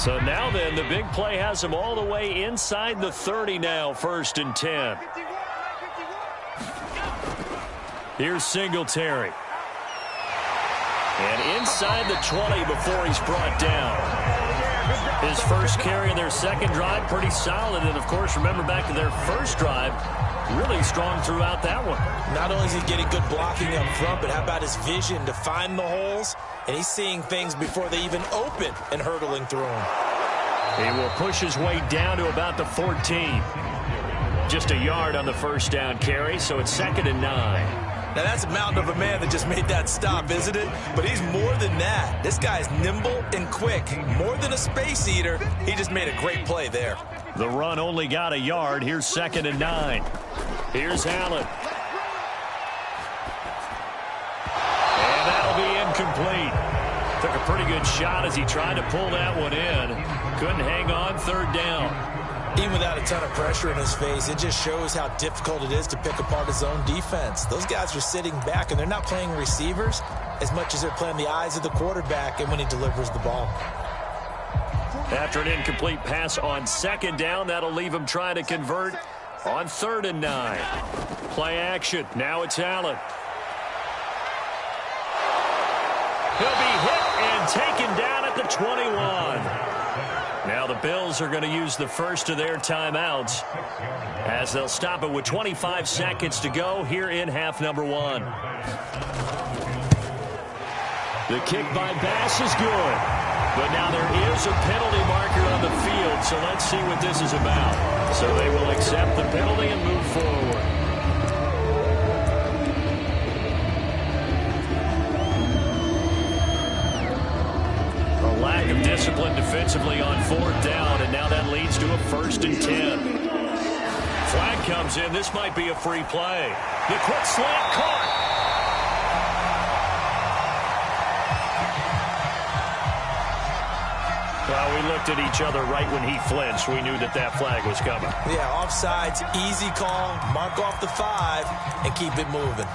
So now then, the big play has him all the way inside the 30 now, 1st and 10. Here's Singletary. And inside the 20 before he's brought down. His first carry of their second drive, pretty solid. And, of course, remember back to their first drive, really strong throughout that one. Not only is he getting good blocking up front, but how about his vision to find the holes? And he's seeing things before they even open and hurdling through them. He will push his way down to about the 14. Just a yard on the first down carry, so it's 2nd and 9. Now, that's a mountain of a man that just made that stop, isn't it? But he's more than that. This guy's nimble and quick. More than a space eater, he just made a great play there. The run only got a yard. Here's 2nd and 9. Here's Allen. And that'll be incomplete. Took a pretty good shot as he tried to pull that one in. Couldn't hang on, 3rd down. Even without a ton of pressure in his face, it just shows how difficult it is to pick apart his own defense. Those guys are sitting back, and they're not playing receivers as much as they're playing the eyes of the quarterback and when he delivers the ball. After an incomplete pass on 2nd down, that'll leave him trying to convert on 3rd and 9. Play action. Now it's Allen. He'll be hit and taken down at the 21. Now the Bills are going to use the first of their timeouts as they'll stop it with 25 seconds to go here in half number 1. The kick by Bass is good, but now there is a penalty marker on the field, so let's see what this is about. So they will accept the penalty and move forward. Lack of discipline defensively on 4th down, and now that leads to a 1st and 10. Flag comes in. This might be a free play. The quick slant caught. Well, we looked at each other right when he flinched. We knew that that flag was coming. Yeah, offsides, easy call. Mark off the 5 and keep it moving.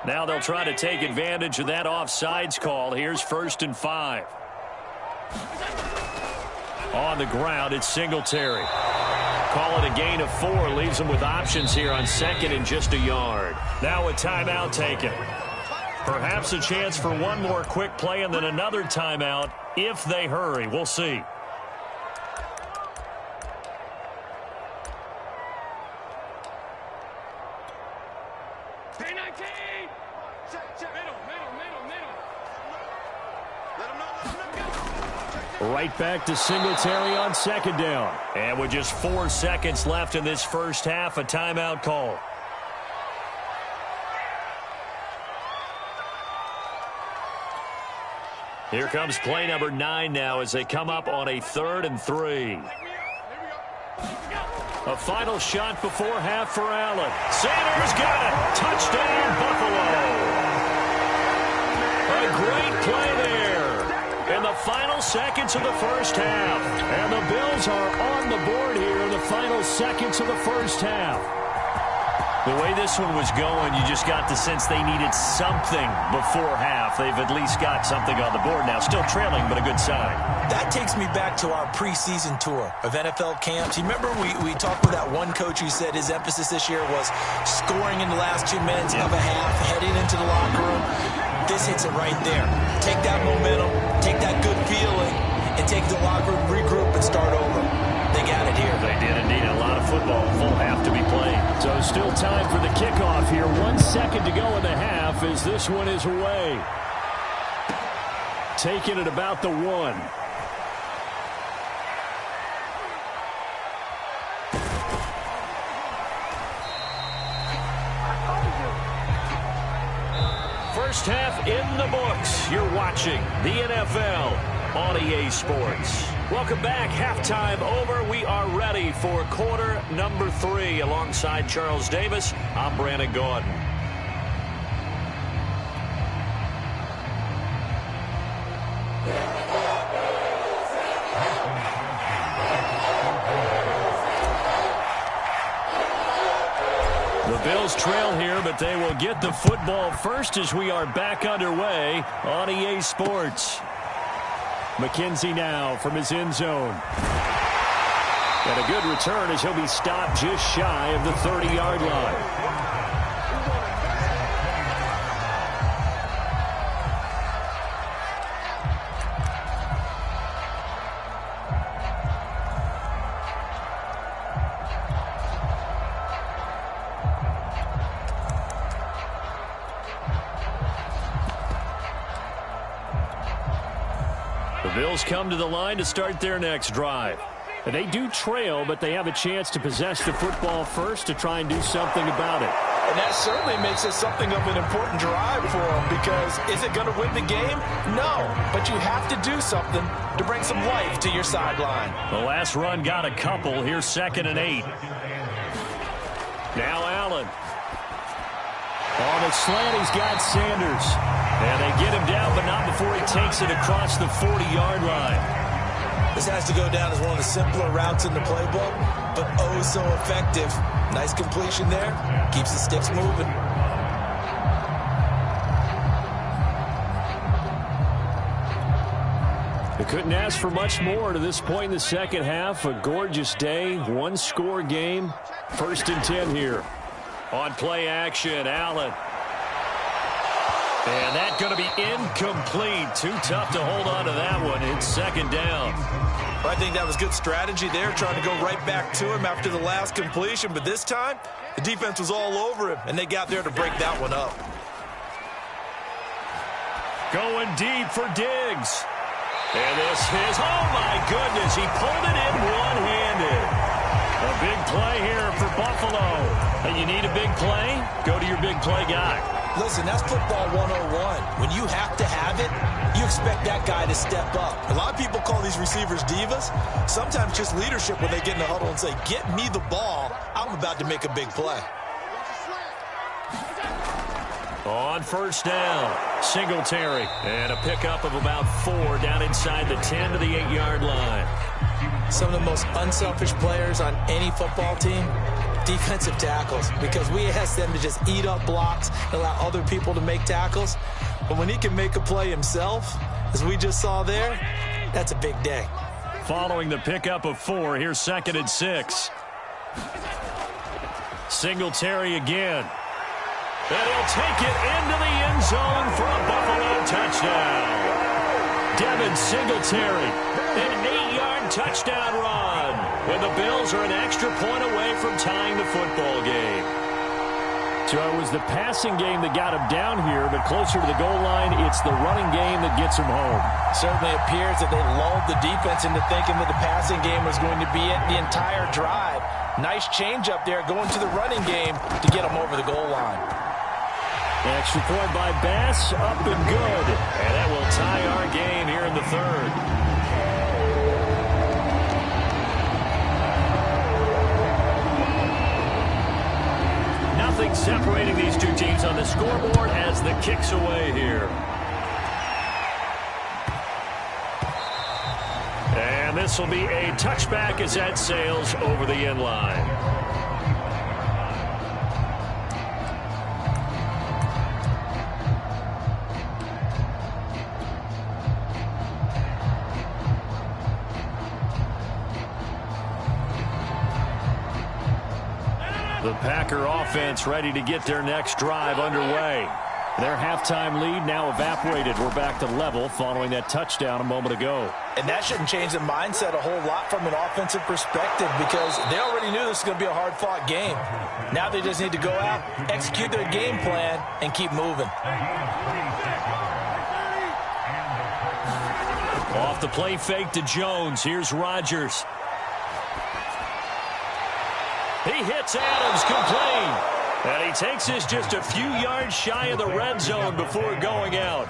Now they'll try to take advantage of that offsides call. Here's 1st and 5. On the ground, it's Singletary. Call it a gain of 4. Leaves them with options here on 2nd and just a yard. Now a timeout taken. Perhaps a chance for one more quick play and then another timeout if they hurry. We'll see. Right back to Singletary on 2nd down. And with just 4 seconds left in this first half, a timeout call. Here comes play number 9 now as they come up on a 3rd and 3. A final shot before half for Allen. Sanders got it. Touchdown, Buffalo. A great play there in the final seconds of the first half. And the Bills are on the board here in the final seconds of the first half. The way this one was going, you just got the sense they needed something before half. They've at least got something on the board now. Still trailing, but a good sign. That takes me back to our preseason tour of NFL camps. You remember we talked with that one coach who said his emphasis this year was scoring in the last 2 minutes of a half, heading into the locker room. This hits it right there. Take that momentum, take that good feeling, and take the locker room, regroup, and start over. They got it here. They did indeed. A lot of football, full half to be played. So still time for the kickoff here. 1 second to go in the half as this one is away. Taking it about the 1. First half in the books. You're watching the NFL on EA Sports. Welcome back. Halftime over. We are ready for quarter number 3. Alongside Charles Davis, I'm Brandon Gaudin. The Bills trail here, but they will get the football first as we are back underway on EA Sports. McKenzie now from his end zone. And a good return as he'll be stopped just shy of the 30-yard line. Bills come to the line to start their next drive. And they do trail, but they have a chance to possess the football first to try and do something about it. And that certainly makes it something of an important drive for them, because is it going to win the game? No, but you have to do something to bring some life to your sideline. The last run got a couple. Here's 2nd and 8. Now Allen. On the slant, he's got Sanders. And they get him down, but not before he takes it across the 40-yard line. This has to go down as one of the simpler routes in the playbook, but oh so effective. Nice completion there. Keeps the sticks moving. They couldn't ask for much more to this point in the second half. A gorgeous day, one-score game. 1st and 10 here. On play action, Allen. And that's going to be incomplete. Too tough to hold on to that one. It's 2nd down. I think that was good strategy there, trying to go right back to him after the last completion. But this time, the defense was all over him, and they got there to break that one up. Going deep for Diggs. And this is, oh my goodness, he pulled it in one-handed. A big play here for Buffalo. And you need a big play? Go to your big play guy. Listen, that's football 101. When you have to have it, you expect that guy to step up. A lot of people call these receivers divas. Sometimes just leadership when they get in the huddle and say, get me the ball. I'm about to make a big play. On 1st down, Singletary. And a pickup of about 4 down inside the 10 to the 8-yard line. Some of the most unselfish players on any football team, defensive tackles, because we ask them to just eat up blocks and allow other people to make tackles. But when he can make a play himself, as we just saw there, that's a big day. Following the pickup of 4, here's 2nd and 6. Singletary again. And he'll take it into the end zone for a Buffalo touchdown. Devin Singletary, an 8-yard touchdown run. And the Bills are an extra point away from tying the football game. So it was the passing game that got him down here, but closer to the goal line, it's the running game that gets him home. Certainly appears that they lulled the defense into thinking that the passing game was going to be it the entire drive. Nice change up there going to the running game to get him over the goal line. Extra point by Bass, up and good. And that will tie our game here in the 3rd. Nothing separating these two teams on the scoreboard as the kick's away here. And this will be a touchback as that sails over the end line. The Packer offense ready to get their next drive underway. Their halftime lead now evaporated. We're back to level following that touchdown a moment ago. And that shouldn't change the mindset a whole lot from an offensive perspective, because they already knew this was going to be a hard-fought game. Now they just need to go out, execute their game plan, and keep moving. Off the play fake to Jones. Here's Rodgers. He hits Adams complete. And he takes this just a few yards shy of the red zone before going out.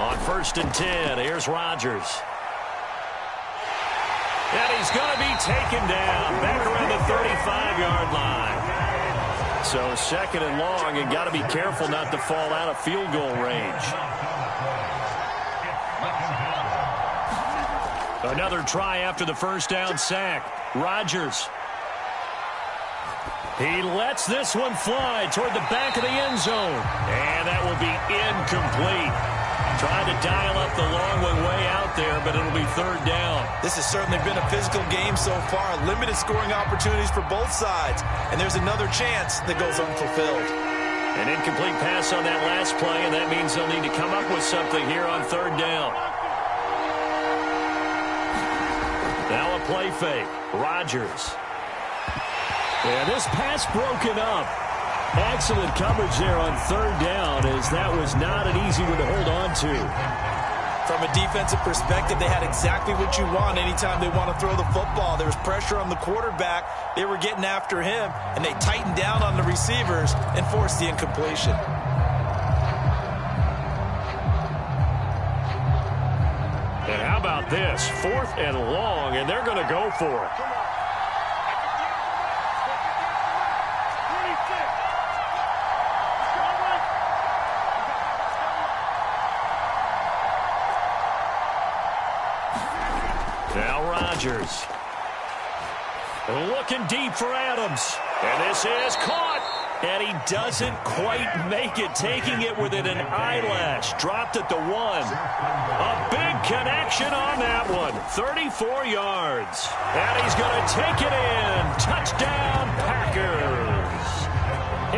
On 1st and 10, here's Rodgers. And he's going to be taken down back around the 35-yard line. So 2nd and long, and got to be careful not to fall out of field goal range. Another try after the first down sack. Rodgers. He lets this one fly toward the back of the end zone. And that will be incomplete. Trying to dial up the long way out there, but it'll be third down. This has certainly been a physical game so far. Limited scoring opportunities for both sides. And there's another chance that goes unfulfilled. An incomplete pass on that last play, and that means they'll need to come up with something here on third down. Now a play fake. Rodgers. And this pass broken up. Excellent coverage there on third down, as that was not an easy one to hold on to. From a defensive perspective, they had exactly what you want anytime they want to throw the football. There was pressure on the quarterback. They were getting after him, and they tightened down on the receivers and forced the incompletion. And how about this? 4th and long, and they're going to go for it. Now Rodgers. Looking deep for Adams. And this is caught. And he doesn't quite make it, taking it within an eyelash. Dropped at the 1. A big connection on that one. 34 yards. And he's going to take it in. Touchdown, Packers.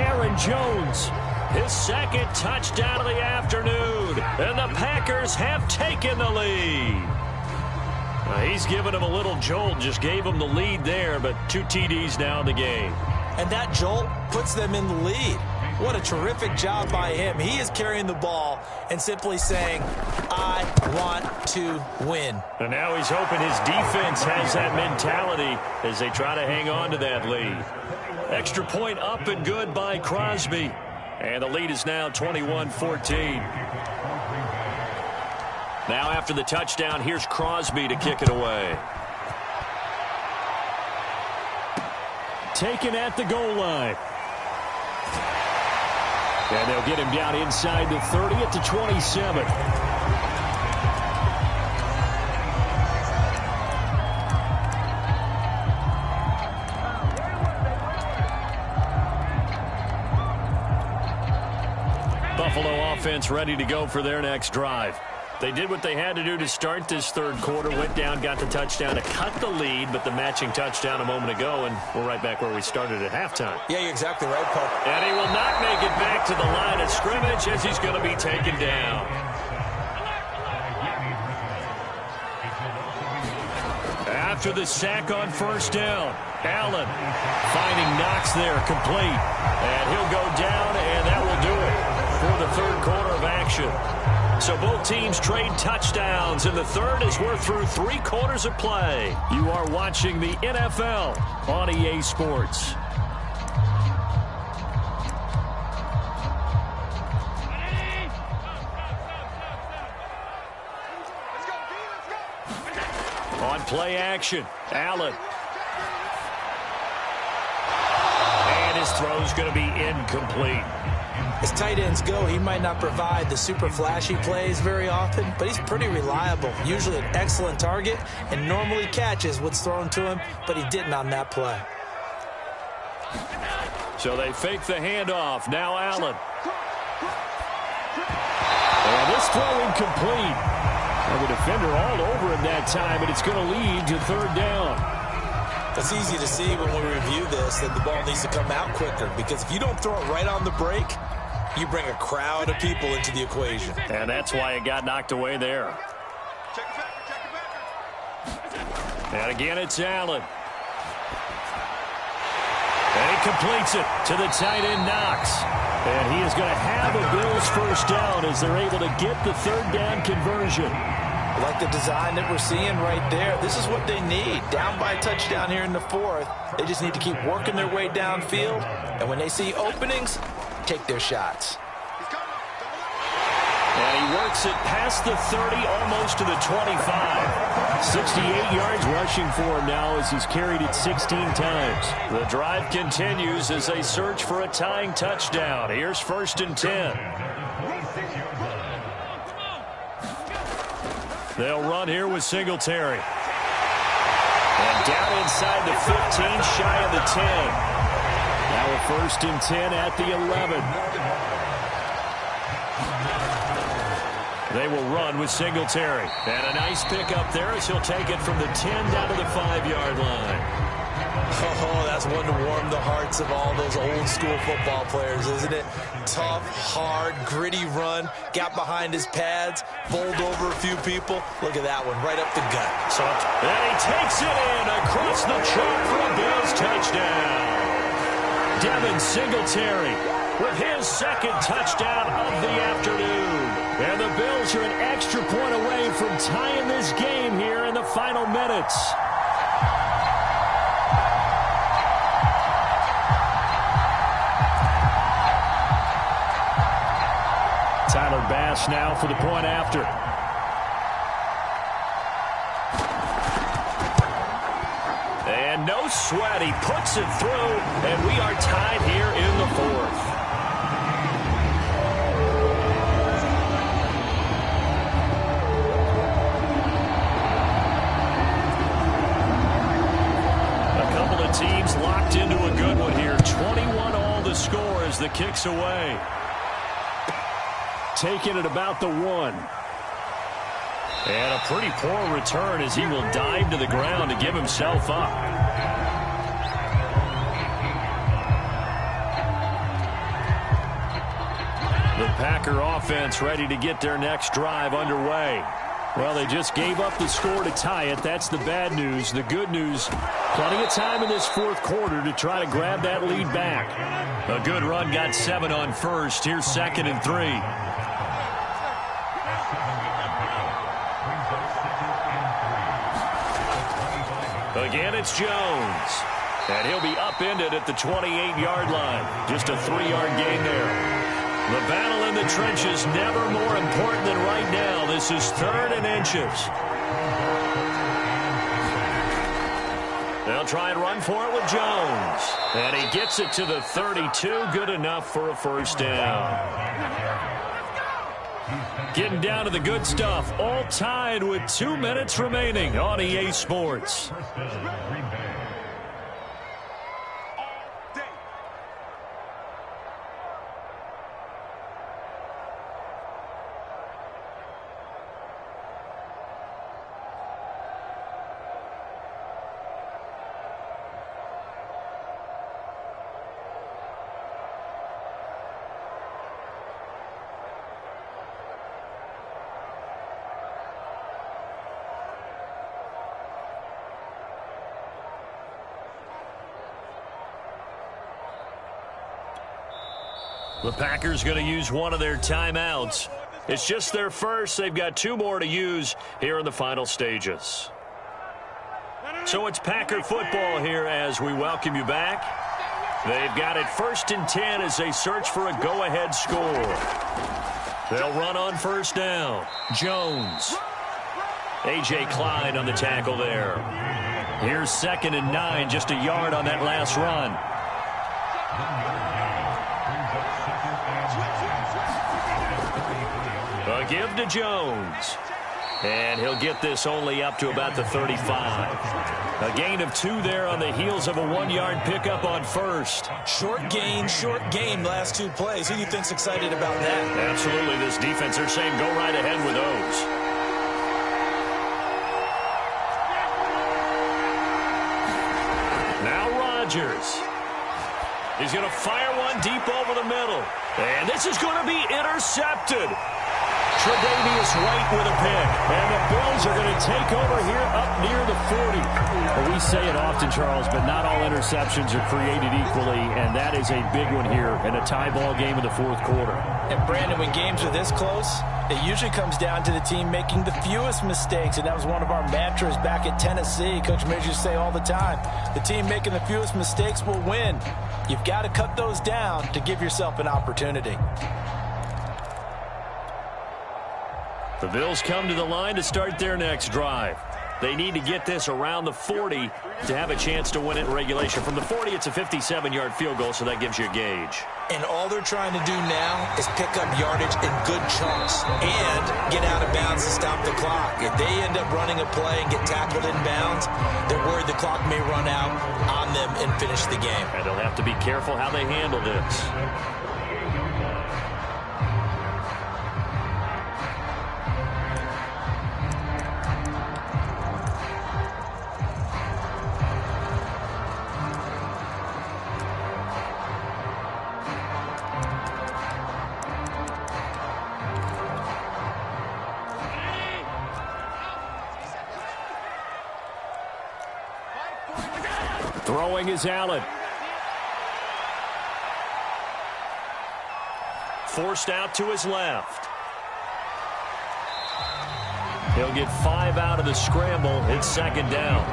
Aaron Jones, his second touchdown of the afternoon. And the Packers have taken the lead. He's given him a little jolt, just gave him the lead there, but 2 TDs now in the game. And that jolt puts them in the lead. What a terrific job by him. He is carrying the ball and simply saying, I want to win. And now he's hoping his defense has that mentality as they try to hang on to that lead. Extra point up and good by Crosby. And the lead is now 21-14. Now after the touchdown, here's Crosby to kick it away. Taken at the goal line. And they'll get him down inside the 30 at the 27. Buffalo offense ready to go for their next drive. They did what they had to do to start this third quarter, went down, got the touchdown to cut the lead, but the matching touchdown a moment ago, and we're right back where we started at halftime. Yeah, you're exactly right, Park. And he will not make it back to the line of scrimmage as he's going to be taken down. After the sack on first down, Allen finding Knox there, complete. And he'll go down, and that will do it for the third quarter of action. So both teams trade touchdowns, and the third as we're through 3 quarters of play. You are watching the NFL on EA Sports. On play action, Allen. And his throw's going to be incomplete. As tight ends go, he might not provide the super flashy plays very often, but he's pretty reliable. Usually an excellent target and normally catches what's thrown to him, but he didn't on that play. So they fake the handoff. Now Allen. And this throw incomplete. And the defender all over him that time, and it's going to lead to third down. It's easy to see when we review this that the ball needs to come out quicker, because if you don't throw it right on the break, you bring a crowd of people into the equation. And that's why it got knocked away there. And again, it's Allen. And he completes it to the tight end, Knox. And he is going to have a Bills first down as they're able to get the third down conversion. I like the design that we're seeing right there. This is what they need. Down by a touchdown here in the 4th. They just need to keep working their way downfield. And when they see openings, take their shots. And he works it past the 30, almost to the 25. 68 yards rushing for him now as he's carried it 16 times. The drive continues as they search for a tying touchdown. Here's 1st and 10. They'll run here with Singletary. And down inside the 15, shy of the 10. Now a 1st and 10 at the 11. They will run with Singletary. And a nice pickup there as he'll take it from the 10 down to the 5-yard line. Oh, that's one to warm the hearts of all those old-school football players, isn't it? Tough, hard, gritty run, got behind his pads, bowled over a few people. Look at that one, right up the gut. And he takes it in across the chalk for a Bills touchdown. Devin Singletary with his 2nd touchdown of the afternoon. And the Bills are an extra point away from tying this game here in the final minutes. Tyler Bass now for the point after. And no sweat. He puts it through, and we are tied here in the 4th. A couple of teams locked into a good one here. 21 all the score as the kick's away. Taking it about the 1. And a pretty poor return as he will dive to the ground to give himself up. The Packer offense ready to get their next drive underway. Well, they just gave up the score to tie it. That's the bad news. The good news, plenty of time in this 4th quarter to try to grab that lead back. A good run got 7 on 1st. Here's 2nd and 3. Again, it's Jones. And he'll be upended at the 28-yard line. Just a 3-yard gain there. The battle in the trenches never more important than right now. This is 3rd and inches. They'll try and run for it with Jones. And he gets it to the 32. Good enough for a 1st down. Getting down to the good stuff. All tied with 2 minutes remaining on EA Sports. The Packers going to use one of their timeouts. It's just their first. They've got 2 more to use here in the final stages. So it's Packer football here as we welcome you back. They've got it 1st and 10 as they search for a go-ahead score. They'll run on 1st down. Jones. A.J. Klein on the tackle there. Here's 2nd and 9, just a yard on that last run. A give to Jones. And he'll get this only up to about the 35. A gain of 2 there on the heels of a 1-yard pickup on 1st. Short gain last 2 plays. Who do you think's excited about that? Absolutely. This defense, they're saying go right ahead with those. Now Rodgers. He's going to fire one deep over the middle. And this is going to be intercepted. Tre'Davious White with a pick. And the Bills are going to take over here up near the 40. Well, we say it often, Charles, but not all interceptions are created equally, and that is a big one here in a tie ball game in the 4th quarter. And, Brandon, when games are this close, it usually comes down to the team making the fewest mistakes, and that was one of our mantras back at Tennessee. Coach Major used to say all the time, the team making the fewest mistakes will win. You've got to cut those down to give yourself an opportunity. The Bills come to the line to start their next drive. They need to get this around the 40 to have a chance to win it in regulation. From the 40, it's a 57-yard field goal, so that gives you a gauge. And all they're trying to do now is pick up yardage in good chunks and get out of bounds to stop the clock. If they end up running a play and get tackled in bounds, they're worried the clock may run out on them and finish the game. And they'll have to be careful how they handle this. Throwing is Allen. Forced out to his left. He'll get 5 out of the scramble. It's second down.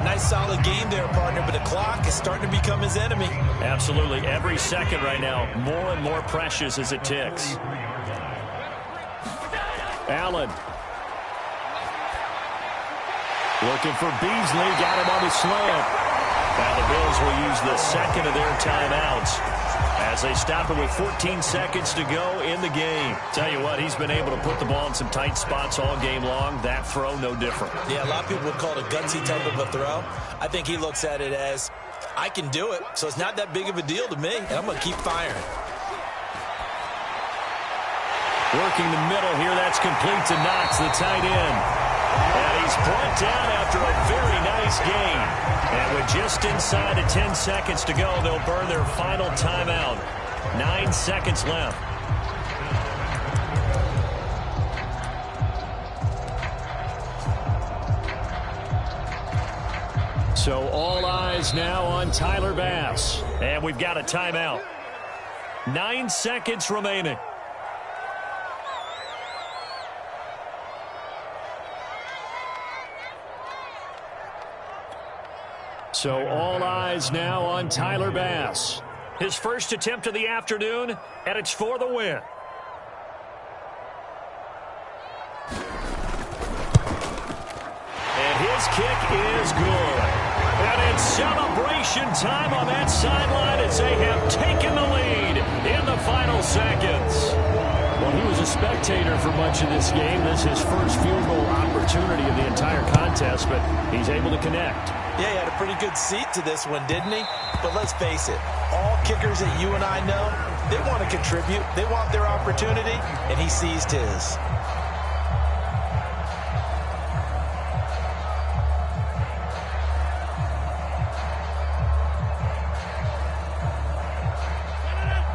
Nice solid game there, partner, but the clock is starting to become his enemy. Absolutely. Every second right now, more and more precious as it ticks. Allen. Looking for Beasley. Got him on the slant. Now the Bills will use the second of their timeouts as they stop it with 14 seconds to go in the game. Tell you what, he's been able to put the ball in some tight spots all game long. That throw, no different. Yeah, a lot of people would call it a gutsy type of a throw. I think he looks at it as, I can do it, so it's not that big of a deal to me, and I'm going to keep firing. Working the middle here, that's complete to Knox, the tight end. And he's brought down after a very nice gain. And with just inside of 10 seconds to go, they'll burn their final timeout. 9 seconds left. So all eyes now on Tyler Bass. And we've got a timeout. 9 seconds remaining. So all eyes now on Tyler Bass. His first attempt of the afternoon, and it's for the win. And his kick is good. And it's celebration time on that sideline as they have taken the lead in the final seconds. Well, he was a spectator for much of this game. This is his first field goal opportunity of the entire contest, but he's able to connect. Yeah, he had a pretty good seat to this one, didn't he? But let's face it, all kickers that you and I know, they want to contribute. They want their opportunity, and he seized his.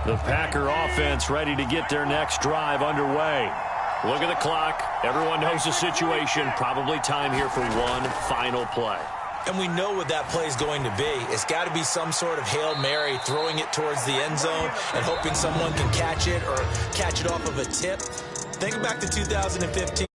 The Packer offense ready to get their next drive underway. Look at the clock. Everyone knows the situation. Probably time here for one final play. And we know what that play is going to be. It's got to be some sort of Hail Mary, throwing it towards the end zone and hoping someone can catch it or catch it off of a tip. Think back to 2015.